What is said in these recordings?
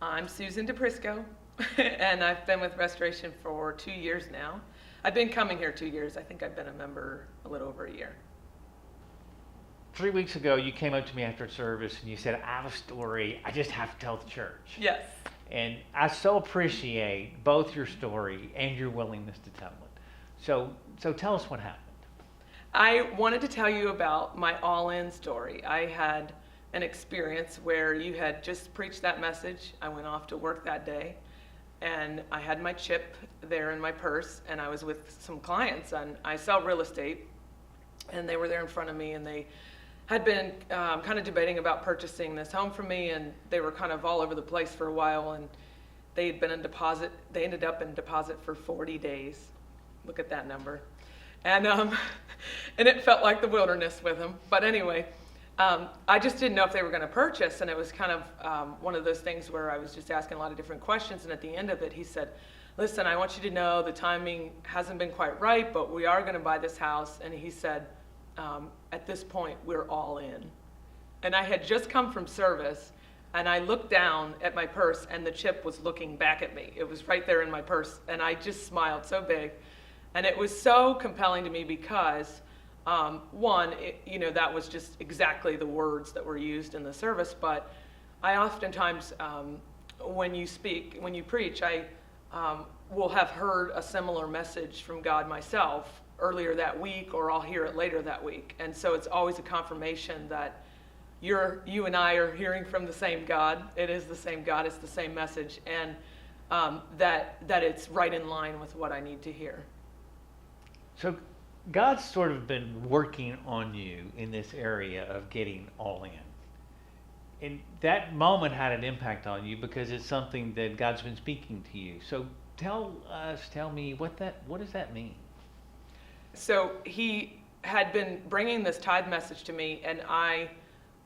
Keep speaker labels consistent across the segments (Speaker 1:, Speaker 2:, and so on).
Speaker 1: I'm Susan DePrisco, and I've been with Restoration for 2 years now. I've been coming here 2 years. I think I've been a member a little over a year.
Speaker 2: 3 weeks ago, you came up to me after service and you said, I have a story I just have to tell the church.
Speaker 1: Yes.
Speaker 2: And I so appreciate both your story and your willingness to tell it. So tell us what happened.
Speaker 1: I wanted to tell you about my all-in story. I had an experience where you had just preached that message. I went off to work that day, and I had my chip there in my purse, and I was with some clients, and I sell real estate, and they were there in front of me, and they had been kind of debating about purchasing this home from me, and they were kind of all over the place for a while, and they had been in deposit. They ended up in deposit for 40 days. Look at that number. And and it felt like the wilderness with them. But anyway, I just didn't know if they were going to purchase, and it was kind of one of those things where I was just asking a lot of different questions, and at the end of it, he said, listen, I want you to know the timing hasn't been quite right, but we are going to buy this house. And he said, at this point, we're all in. And I had just come from service, and I looked down at my purse, and the chip was looking back at me. It was right there in my purse, and I just smiled so big. And it was so compelling to me because, that was just exactly the words that were used in the service. But I oftentimes, when you preach, I will have heard a similar message from God myself earlier that week, or I'll hear it later that week. And so it's always a confirmation that you and I are hearing from the same God. It is the same God, it's the same message, and that it's right in line with what I need to hear.
Speaker 2: So God's sort of been working on you in this area of getting all in. And that moment had an impact on you because it's something that God's been speaking to you. So tell me, what does that mean?
Speaker 1: So he had been bringing this tithe message to me, and I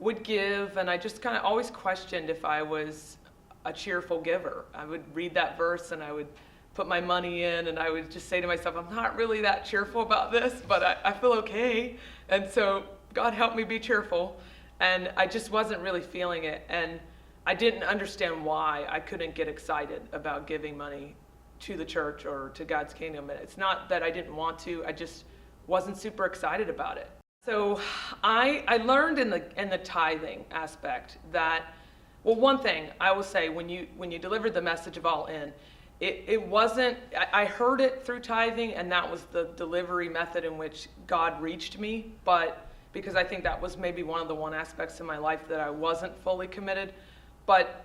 Speaker 1: would give, and I just kind of always questioned if I was a cheerful giver. I would read that verse, and I would put my money in, and I would just say to myself, I'm not really that cheerful about this, but I feel okay. And so God helped me be cheerful, and I just wasn't really feeling it. And I didn't understand why I couldn't get excited about giving money to the church or to God's kingdom. It's not that I didn't want to, I just wasn't super excited about it. So I learned in the tithing aspect that, well, one thing I will say, when you delivered the message of all in, it wasn't, I heard it through tithing, and that was the delivery method in which God reached me, but because I think that was maybe one of the aspects in my life that I wasn't fully committed. But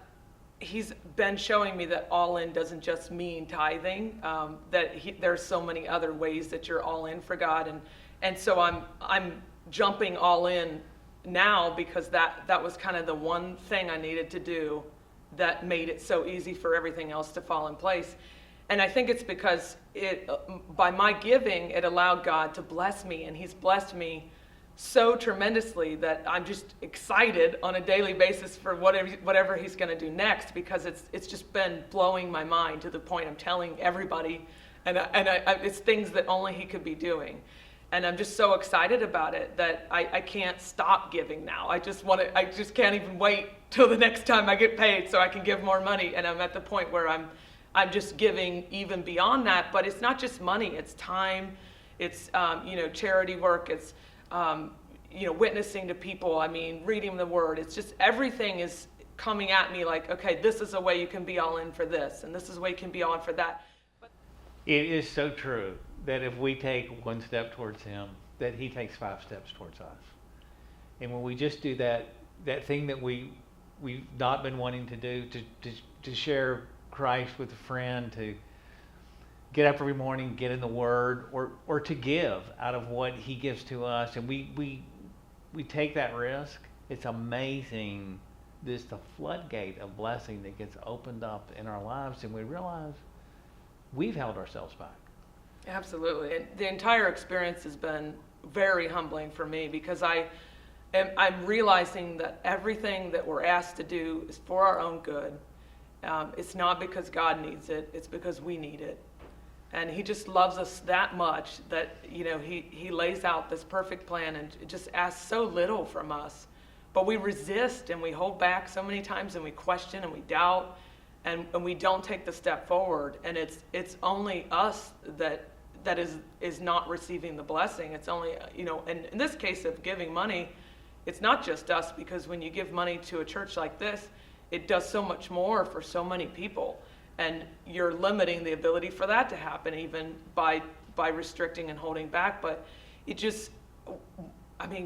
Speaker 1: he's been showing me that all in doesn't just mean tithing, there's so many other ways that you're all in for God, and so I'm jumping all in now because that was kind of the one thing I needed to do that made it so easy for everything else to fall in place. And I think it's because by my giving, it allowed God to bless me, and he's blessed me so tremendously that I'm just excited on a daily basis for whatever he's going to do next, because it's just been blowing my mind to the point I'm telling everybody, and it's things that only he could be doing. And I'm just so excited about it that I can't stop giving now. I just can't even wait till the next time I get paid so I can give more money. And I'm at the point where I'm just giving even beyond that. But it's not just money, it's time, it's charity work, it's witnessing to people, reading the word. It's just everything is coming at me like, okay, this is a way you can be all in for this, and this is a way you can be all in for that.
Speaker 2: It is so true that if we take one step towards him, that he takes 5 steps towards us. And when we just do that thing that we've not been wanting to do, to share Christ with a friend, to get up every morning, get in the Word, or to give out of what he gives to us, and we take that risk, it's amazing, the floodgate of blessing that gets opened up in our lives, and we realize we've held ourselves back.
Speaker 1: Absolutely. And the entire experience has been very humbling for me, because I'm realizing that everything that we're asked to do is for our own good. It's not because God needs it, it's because we need it. And he just loves us that much that, he lays out this perfect plan and just asks so little from us. But we resist and we hold back so many times, and we question and we doubt. and we don't take the step forward, and it's only us that is not receiving the blessing. It's only, and in this case of giving money, it's not just us, because when you give money to a church like this, it does so much more for so many people, and you're limiting the ability for that to happen even by restricting and holding back. But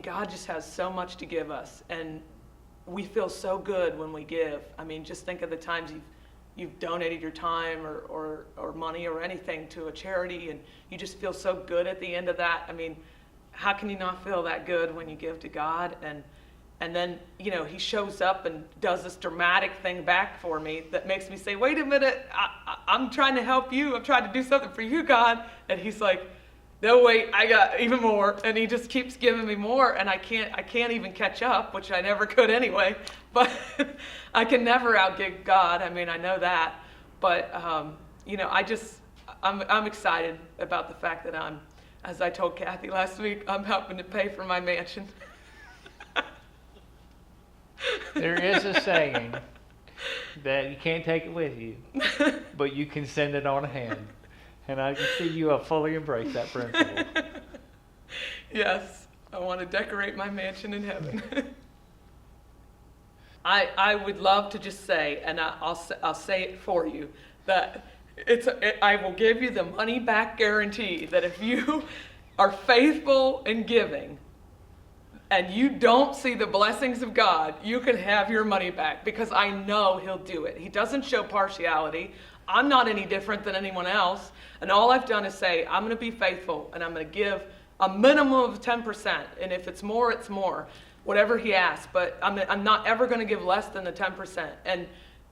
Speaker 1: God just has so much to give us, and we feel so good when we give. Just think of the times you've donated your time or money or anything to a charity, and you just feel so good at the end of that. How can you not feel that good when you give to God? And then, he shows up and does this dramatic thing back for me that makes me say, wait a minute, I'm trying to help you. I'm trying to do something for you, God. And he's like, no, wait, I got even more. And he just keeps giving me more, and I can't even catch up, which I never could anyway. But I can never outgive God. I know that. But, I'm excited about the fact that as I told Kathy last week, I'm helping to pay for my mansion.
Speaker 2: There is a saying that you can't take it with you, but you can send it on ahead. And I can see you have fully embraced that principle.
Speaker 1: Yes, I want to decorate my mansion in heaven. I would love to just say, and I'll say it for you, that I will give you the money back guarantee that if you are faithful in giving and you don't see the blessings of God, you can have your money back, because I know he'll do it. He doesn't show partiality. I'm not any different than anyone else. And all I've done is say, I'm going to be faithful, and I'm going to give a minimum of 10%. And if it's more, it's more, whatever he asks. But I'm not ever going to give less than the 10%. And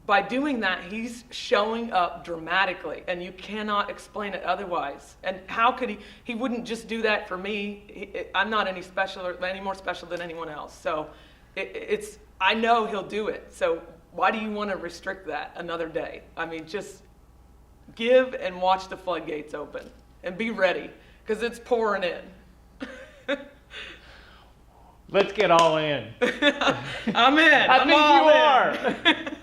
Speaker 1: by doing that, he's showing up dramatically, and you cannot explain it otherwise. And how could he wouldn't just do that for me. I'm not any more special than anyone else. So I know he'll do it. So why do you want to restrict that another day? Just give and watch the floodgates open, and be ready, because it's pouring in.
Speaker 2: Let's get all in.
Speaker 1: I'm in.
Speaker 2: I think you are.